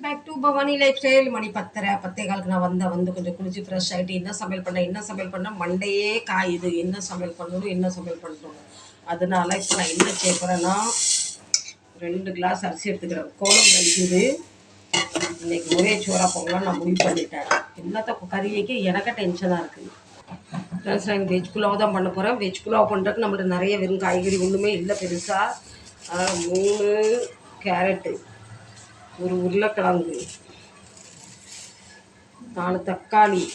Back to Bhavani lifestyle. மணி 10:30 10:15 நான் வந்து கொஞ்சம் குளிச்சு ஃப்ரெஷ் ஆகிட்டு என்ன சமையல் பண்ண மண்டையே காயுது. என்ன சமையல் பண்ணணும். அதனால இப்போ நான் என்ன செய்ய போகிறேன்னா 2 கிளாஸ் அரிசி எடுத்துக்கிறேன். கோலம் ரைஸ் இது. இன்னைக்கு ஒரே சோறா போகலாம் நான் முடிவு பண்ணிட்டேன். எல்லாத்த கறி வைக்க எனக்கு டென்ஷனாக இருக்குது. நான் வெஜ் புலாவ் தான் பண்ண போகிறேன். வெஜ் புலாவ் பண்ணுறதுக்கு நம்மள்ட்ட நிறைய வெறும் காய்கறி ஒன்றுமே இல்லை பெருசாக. 3 கேரட்டு, ஒரு உருளைக்கிழங்கு, 4 தக்காளி,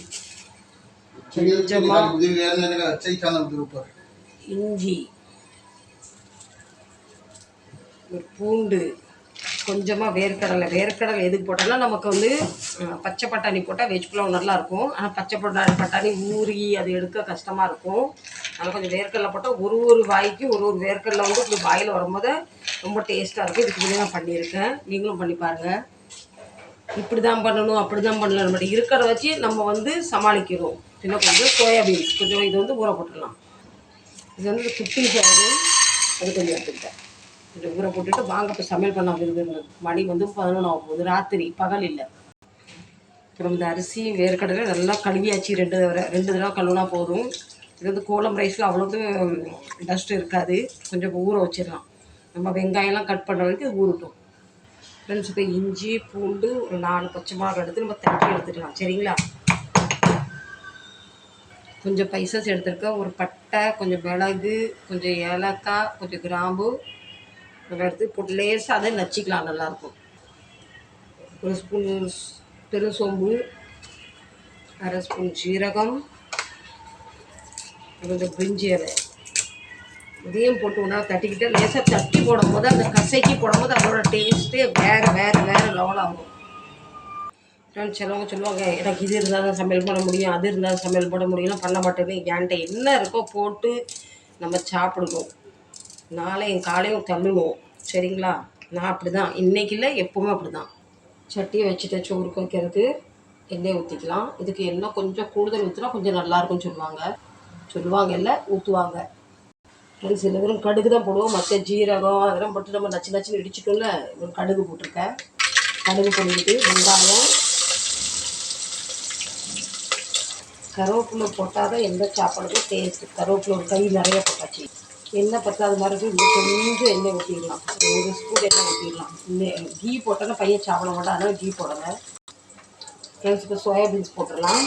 இஞ்சி, ஒரு பூண்டு, கொஞ்சமாக வேர்க்கடலை எதுக்கு போட்டோம்னா நமக்கு வந்து பச்சை பட்டாணி போட்டால் வெஜ் புலாவ் நல்லாயிருக்கும். ஆனால் பச்சை பட்டாணி ஊறி அது எடுக்க கஷ்டமாக இருக்கும். அதனால் கொஞ்சம் வேர்க்கடலை போட்டால் ஒரு வாய்க்கு ஒரு வேர்க்கடலை வந்து இப்படி வாயில் வரும்போது ரொம்ப டேஸ்ட்டாக இருக்கும். இதுக்கு முன்னாடி நான் பண்ணியிருக்கேன், நீங்களும் பண்ணி பாருங்கள். இப்படி தான் பண்ணணும் அப்படி தான் பண்ணலாம், நம்ம இருக்கிறத வச்சு நம்ம வந்து சமாளிக்கிறோம். இன்னும் கொஞ்சம் சோயாபீன்ஸ் கொஞ்சம் இது வந்து ஊற போட்டுடலாம். இது வந்து குட்டி சாறு அது கொஞ்சம் எடுத்துக்கிட்டேன். கொஞ்சம் ஊற போட்டுட்டு வாங்க இப்போ சமையல் பண்ண விரும்புகிறது. மணி வந்து 11 ஆகும் போகுது, ராத்திரி, பகல் இல்லை. அப்புறம் இந்த அரிசி வேர்க்கடலை நல்லா கழுவியாச்சு. 2 தடவை கழுவினா போதும். இது வந்து கோலம் ரைஸில் அவ்வளோது டஸ்ட் இருக்காது. கொஞ்சம் ஊற வச்சிடலாம். நம்ம வெங்காயம்லாம் கட் பண்ணுற வரைக்கும் இது ஊறட்டும். ஃப்ரெண்ட்ஸ், இப்போ இஞ்சி பூண்டு ஒரு 4 பச்சை மிளகாய் எடுத்து நம்ம தட்டி எடுத்துக்கலாம். சரிங்களா? கொஞ்சம் பைசஸ் எடுத்துருக்கேன். ஒரு பட்டை, கொஞ்சம் மிளகு, கொஞ்சம் ஏலக்காய், கொஞ்சம் கிராம்பு நல்லா எடுத்து போட்டு லேசாக அதை நச்சிக்கலாம். நல்லாயிருக்கும். ஒரு ஸ்பூன் பெருசோம்பு, 1/2 ஸ்பூன் ஜீரகம், கொஞ்சம் பிரிஞ்சி இலை இதையும் போட்டு ஒன்றா தட்டிக்கிட்டு லேசாக தட்டி போடும்போது அந்த கசைக்கு போடும்போது அதோட டேஸ்ட்டே வேறு லெவல் ஆகும். ஃப்ரெண்ட்ஸ், சிலவங்க சொல்லுவாங்க எனக்கு இது இருந்தால் தான் சமையல் பண்ண முடியும், அது இருந்தால் சமையல் பண்ண முடியும்லாம் பண்ண மாட்டேன்னு. என்கிட்ட என்ன இருக்கோ போட்டு நம்ம சாப்பிடுவோம். நாளையும் காலையும் தள்ளுவோம். சரிங்களா? நான் அப்படி தான், இன்றைக்கி இல்லை எப்போவுமே அப்படி தான். சட்டியை வச்சுட்டு சோறு வைக்கிறது எண்ணெய் ஊற்றிக்கலாம். இதுக்கு எண்ணெய் கொஞ்சம் கூடுதல் ஊற்றினா கொஞ்சம் நல்லாயிருக்கும்னு சொல்லுவாங்க இல்லை ஊற்றுவாங்க. சில பேரும் கடுகு தான் போடுவோம். மற்ற ஜீரகம் அதெல்லாம் போட்டு நம்ம நச்சுன்னு இடிச்சிட்டோம்ல. ஒரு கடுகு போட்டிருக்கேன். கடுகு போட்டுக்கிட்டு வெங்காயம், கருவேப்பிலை போட்டால் தான் எந்த சாப்பாடுக்கும் டேஸ்ட்டு. கருவேப்பிலை ஒரு கை நிறைய போட்டாச்சு. எண்ணெய் பத்தாத மாதிரி இருக்குது. கொஞ்சம் எண்ணெய் ஊற்றிடலாம். 1 ஸ்பூன் எண்ணெய் ஊற்றிடலாம். கீ போட்டோன்னா பையன் சாப்பிட மாட்டோம், அதனால் கீ போடலை. ஃப்ரெண்ட்ஸ், இப்போ சோயாபீன்ஸ் போட்டுடலாம்.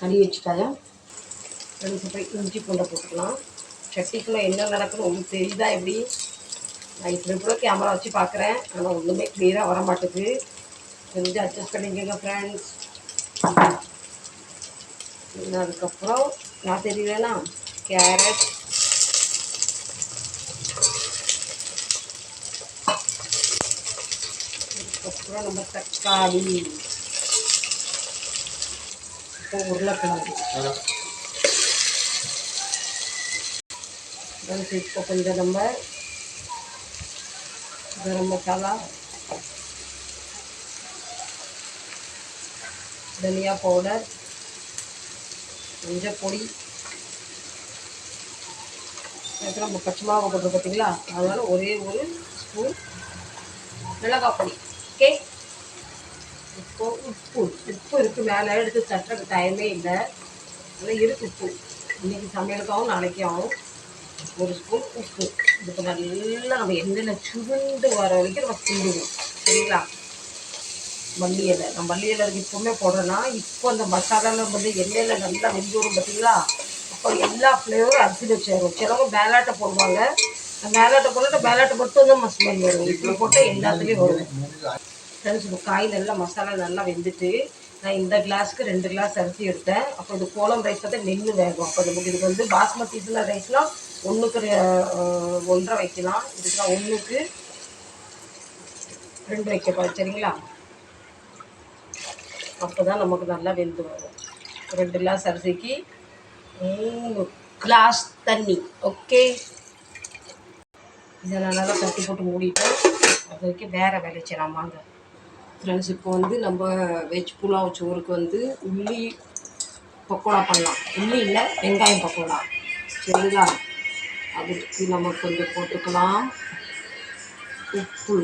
கழுவி வச்சுட்டாயா. ஃப்ரெண்ட்ஸ், இப்போ இஞ்சி பூண்டை போட்டுக்கலாம். சட்டிக்குள்ளே என்ன நடக்குன்னு உங்களுக்கு தெரியுதா? எப்படி நான் இப்படி கேமரா வச்சு பார்க்குறேன், ஆனால் ஒன்றுமே கிளியராக வர மாட்டேது. கொஞ்சம் அட்ஜஸ்ட் பண்ணிக்கோங்க ஃப்ரெண்ட்ஸ். அதுக்கப்புறம் நான் தெரியலனா கேரட், அதுக்கப்புறம் நம்ம தக்காளி, இப்போ உருளைக்கிழங்கு. இப்போ கொஞ்சம் நம்ம கரம் மசாலா, தனியா பவுடர், மஞ்சள் பொடி, அதுக்கு நம்ம பச்சை மிளகா போட்டு பார்த்தீங்களா, அதனால ஒரே ஒரு ஸ்பூன் மிளகாய் பொடி. ஓகே. இப்போ உப்பு இருக்குது. மேலே எடுத்து தட்டுறதுக்கு டைமே இல்லை, அதனால் இருக்குது உப்பு. இன்றைக்கி சமையலுக்காகவும் நாளைக்காகவும் 1 ஸ்பூன் உப்பு. இதுக்கு நல்லா நம்ம எண்ணெயில் சுருண்டு வர வரைக்கும் நம்ம கிண்டுவோம். சரிங்களா? மல்லி இலை, நான் மல்லி இலை இப்போவுமே போடுறேன்னா, இப்போ அந்த மசாலாவில் வந்து எண்ணெயில் நல்லா வெந்து வரும் பார்த்தீங்களா, அப்போ எல்லா ஃப்ளேவரும் அரிசியில் சேரும். சிலவங்க மேலாட்டை போடுவாங்க. மேலாட்டை போட்டு மேலாட்டை மட்டும் தான் ஸ்மெல் வரும். இப்படி போட்டால் எல்லாத்துலேயும் வரும். ஃப்ரெண்ட்ஸ், இப்போ காய் நல்லா மசாலா நல்லா வெந்துட்டு நான் இந்த கிளாஸுக்கு 2 கிளாஸ் அரிசி எடுத்தேன். அப்போ இது கோலம் ரைஸ் வந்து நெல் வேகும். அப்போ நமக்கு இதுக்கு வந்து பாஸ்மதி ரைஸ்லாம் 1க்கு 1.5 வைக்கலாம். இதுக்கு நான் 1க்கு 2 வைக்கப்போம். சரிங்களா? அப்போ தான் நமக்கு நல்லா வெந்து வரும். 2 கிளாஸ் அரிசிக்கு 3 கிளாஸ் தண்ணி. ஓகே. இதை நல்லா தட்டி போட்டு மூடிட்டோம். அது வரைக்கும் வேறு வேலை செய்யலாம் வாங்க. ஃப்ரெண்ட்ஸ், இப்போ வந்து நம்ம வெஜ் புலாவ் சோறுக்கு வந்து உள்ளி பக்கோடா பண்ணலாம். உள்ளி இல்லை, வெங்காயம் பக்கோடா. சரிங்களா? அதுக்கு நம்ம கொஞ்சம் போட்டுக்கலாம். உப்பு,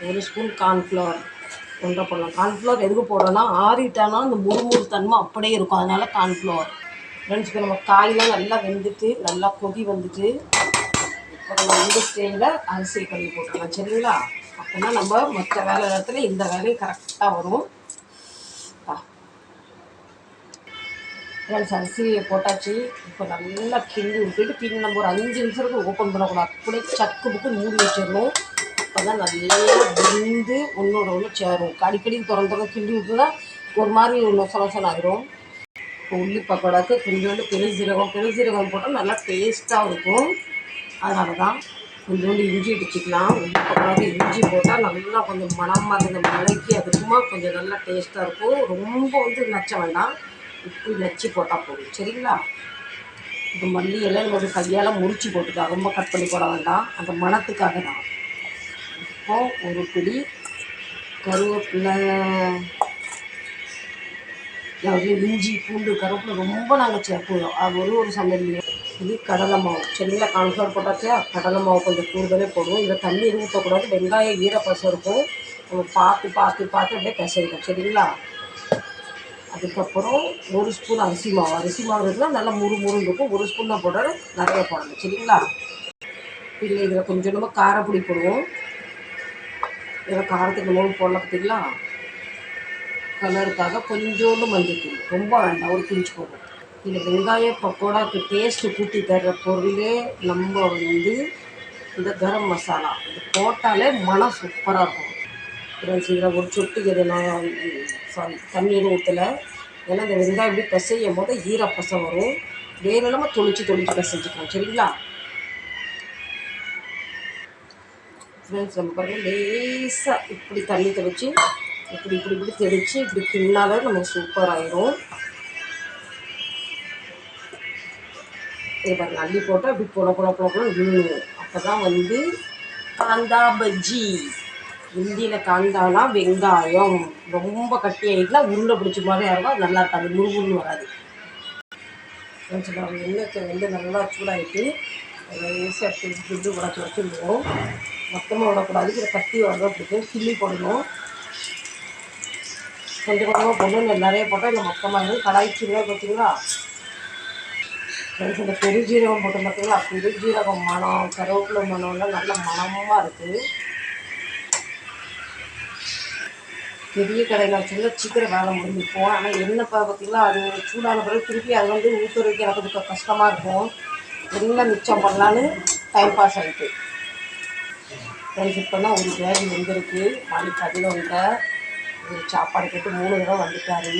1 ஸ்பூன் கார்ன்ஃப்ளவர் ஒன்றரை போடலாம். கார்ன்ஃப்ளவர் எதுக்கு போடுறோன்னா ஆறிட்டானா அந்த முறுமுறு தன்மை அப்படியே இருக்கும், அதனால் கார்ன்ஃப்ளவர். ஃப்ரெண்ட்ஸ் இப்போ நம்ம காயெலாம் நல்லா வெந்துட்டு நல்லா கொதி வந்துட்டு இப்போ நம்ம இந்த ஸ்டேஜில் அரிசி கழுவி போட்டுக்கலாம். சரிங்களா? அப்படின்னா நம்ம மற்ற வேலை நேரத்தில் இந்த வேலையும் கரெக்டாக வரும். ஃப்ரெண்ட்ஸ் அரிசியை போட்டாச்சு. இப்போ நல்லா கிண்டி விட்டுட்டு நம்ம ஒரு 5 நிமிஷத்துக்கு ஓப்பன் பண்ணக்கூடாது, அப்படியே சக்கு புக்கு மூடி வச்சிடணும். அப்போ தான் நல்லா வெந்து ஒன்றோட ஒன்று சேரும். அடிக்கடி திறந்து கிண்டி விட்டுனா ஒரு மாதிரி நொசலொசன் ஆகிரும். இப்போ உள்ளி பக்கோடாக்கு கொஞ்சோண்டு பெருசீரகம் போட்டால் நல்லா டேஸ்ட்டாக இருக்கும். அதனால தான் கொஞ்சோண்டு இஞ்சி இடிச்சிக்கலாம். உள்ளி பக்கோடாக்கு இஞ்சி போட்டால் நல்லா கொஞ்சம் மணமாக இருந்த மலைக்கு அதுக்குமா கொஞ்சம் நல்லா டேஸ்ட்டாக இருக்கும். ரொம்ப நச்ச வேண்டாம், இப்படி நச்சு போட்டால் போதும். சரிங்களா? இப்போ மல்லி எல்லாம் நம்ம கையால் முறிச்சு போட்டுக்கலாம், ரொம்ப கட் பண்ணி போட வேண்டாம், அந்த மணத்துக்காக தான். இப்போ ஒரு பிடி கருவேப்பிலை, இஞ்சி பூண்டு கருவேப்பிலை ரொம்ப நாங்கள் சேர்ப்போம், அது ஒரு சமையல். இது கடலை மாவு. சரிங்களா? கார்ன்ஃப்ளவர் போட்டாச்சா, கடலை மாவு கொஞ்சம் கூடுதலே போடுவோம். இதில் தண்ணி எதுவும் ஊற்றக்கூடாது, வெங்காயம் ஈரப்பசம் இருக்கும், நம்ம பார்த்து அப்படியே பிசைக்கணும். சரிங்களா? அதுக்கப்புறம் 1 ஸ்பூன் அரிசி மாவு இருந்தால் நல்லா முறுமுறுன்னு இருக்கும். 1 ஸ்பூன் தான் போட, நிறைய போடணும். சரிங்களா? இல்லை இதில் கொஞ்சம் நம்ம காரப்பொடி போடுவோம். இதில் காரத்துக்கு நம்ம போடலாம். பார்த்திங்களா? கலருக்காக கொஞ்சோண்டு மஞ்சள், ரொம்ப வேண்டாம், ஒரு பிஞ்சு போடும். இந்த வெங்காய பக்கோடாக்கு டேஸ்ட்டு கூட்டி தர்ற பொருளே நம்ம இந்த கரம் மசாலா இது போட்டாலே மனம் சூப்பராக இருக்கும். இதில் ஒரு சொட்டுக்கு எது நான் தண்ணி எதுவும் ஊற்றலை, ஏன்னா இந்த வெங்காயம் இப்படி பிசையும் போது ஈரப்பசம் வரும், வேணும்னா தொளிச்சு பிசைஞ்சிக்கலாம். சரிங்களா? ஃப்ரெண்ட்ஸ் நம்ம பாருங்கள், லேசாக இப்படி தண்ணி தெளித்து இப்படி தெளித்து இப்படி தின்னாலே நமக்கு சூப்பர் ஆயிரும். இது பாருங்கள், அள்ளி போட்டால் இப்படி பொல விழுணும். அப்போ தான் காந்தா பஜ்ஜி. ஹிந்தியில் காந்தானா வெங்காயம். ரொம்ப கட்டி ஆகிட்டுனா உருண்டை பிடிச்ச மாதிரி ஆகும், நல்லா இருக்காது, முருகுன்னு வராது. கொஞ்சம் எண்ணெய் நல்லா சூடாகிட்டு லேசாக எடுத்து உடச்சி வச்சுருவோம். மொத்தமாக விடக்கூடாது, இதை கட்டி வரதான் பிடிக்கும், கிள்ளி போடணும். கொஞ்சம் போடணும், நிறைய போட்டால் இல்லை மொத்தமாக கடாய்ச்சிருவா. பார்த்தீங்களா? இந்த பெருஜீரகம் போட்டு பார்த்தீங்களா, பெருஜீரகம் மனம், கருவேப்பிலை மனம்லாம் நல்ல மனமாக இருக்குது. பெரிய கடையில் வச்சுருந்தா சீக்கிரம் வேலை முடிஞ்சிருப்போம். ஆனால் எண்ணெய் பார்த்தீங்களா, அது சூடான பிறகு திருப்பி அது ஊற்றுறதுக்கு எனக்கு கொஞ்சம் கஷ்டமாக இருக்கும். எண்ணெய் மிச்சம் பண்ணலான்னு டைம் பாஸ் ஆகிட்டு ஃப்ரெண்ட்ஸ். இப்போனா ஒரு பேக் வெந்திருக்கு. நாளைக்கு அதில் ஒரு சாப்பாடு கேட்டு 3 தடவை வந்துட்டாரு.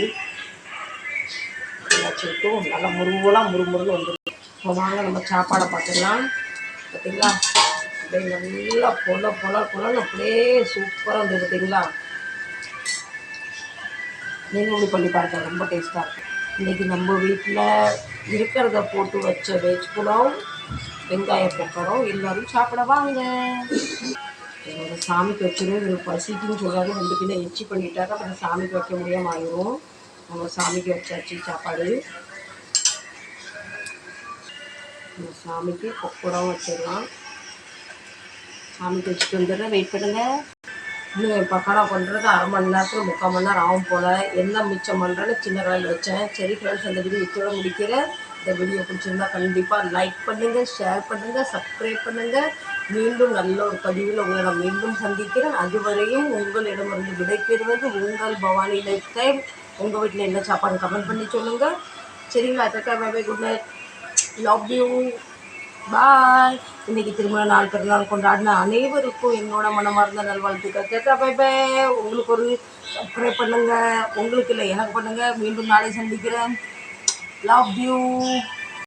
வச்சுக்கிட்டு நல்லா முறுமுறுன்னு வந்துருக்கு. இப்போ வாங்க நம்ம சாப்பாடை பார்த்துக்கலாம். பார்த்தீங்களா? அப்படியே நல்லா பொலன்னு அப்படியே சூப்பராக வந்து. பார்த்தீங்களா? நீங்களும் பண்ணி பாருங்கள், ரொம்ப டேஸ்ட்டாக இருக்கும். இன்றைக்கி நம்ம வீட்டில் இருக்கிறத போட்டு வச்ச வெஜ் புலாவ், வெங்காய பக்கோடம். எல்லோரும் சாப்பிட வாங்க. என்னோட சாமிக்கு வச்சிடும், இது பசிக்குன்னு சொல்கிறாரு, 2 கிலோ எச்சி பண்ணிட்டாரு, அப்புறம் சாமிக்கு வைக்க முடியாமல் ஆயிரும். நம்ம சாமிக்கு வச்சாச்சு சாப்பாடு. நம்ம சாமிக்கு பக்கோடாவும் வச்சிடலாம். சாமிக்கு வச்சுட்டு வந்துடுறேன், வெயிட் பண்ணுங்கள். இன்னும் பக்கோடா பண்ணுறது 1/2 மணி நேரத்தில் 3/4 மணி நேரம் ஆகும் போல். எல்லாம் மிச்சம் பண்ணுறேன்னு சின்ன கடையில் வச்சேன். சரி ஃப்ரெண்ட்ஸ், அந்த வீடியோ இதோட முடிக்கிறேன். இந்த வீடியோ பிடிச்சிருந்தா கண்டிப்பாக லைக் பண்ணுங்கள், ஷேர் பண்ணுங்கள், சப்ஸ்கிரைப் பண்ணுங்கள். மீண்டும் நல்ல ஒரு பதிவில் உங்களை நான் மீண்டும் சந்திக்கிறேன். அதுவரையும் உங்களிடமிருந்து விடைபெறுவது உங்கள் பவானி லைஃப் டைம். உங்கள் வீட்டில் என்ன சாப்பாடு கமெண்ட் பண்ணி சொல்லுங்கள். சரிங்களா? Bye, good night, love you, bye. இன்றைக்கி திருமண நாள், பிறநாள் கொண்டாடின அனைவருக்கும் என்னோட மனமார்ந்த நல்வாழ்த்துக்கள். பை. உங்களுக்கு ஒரு சப்ஸ்கிரைப் பண்ணுங்கள், உங்களுக்கு இல்லை எனக்கு பண்ணுங்கள். மீண்டும் நாளை சந்திக்கிறேன். Love you.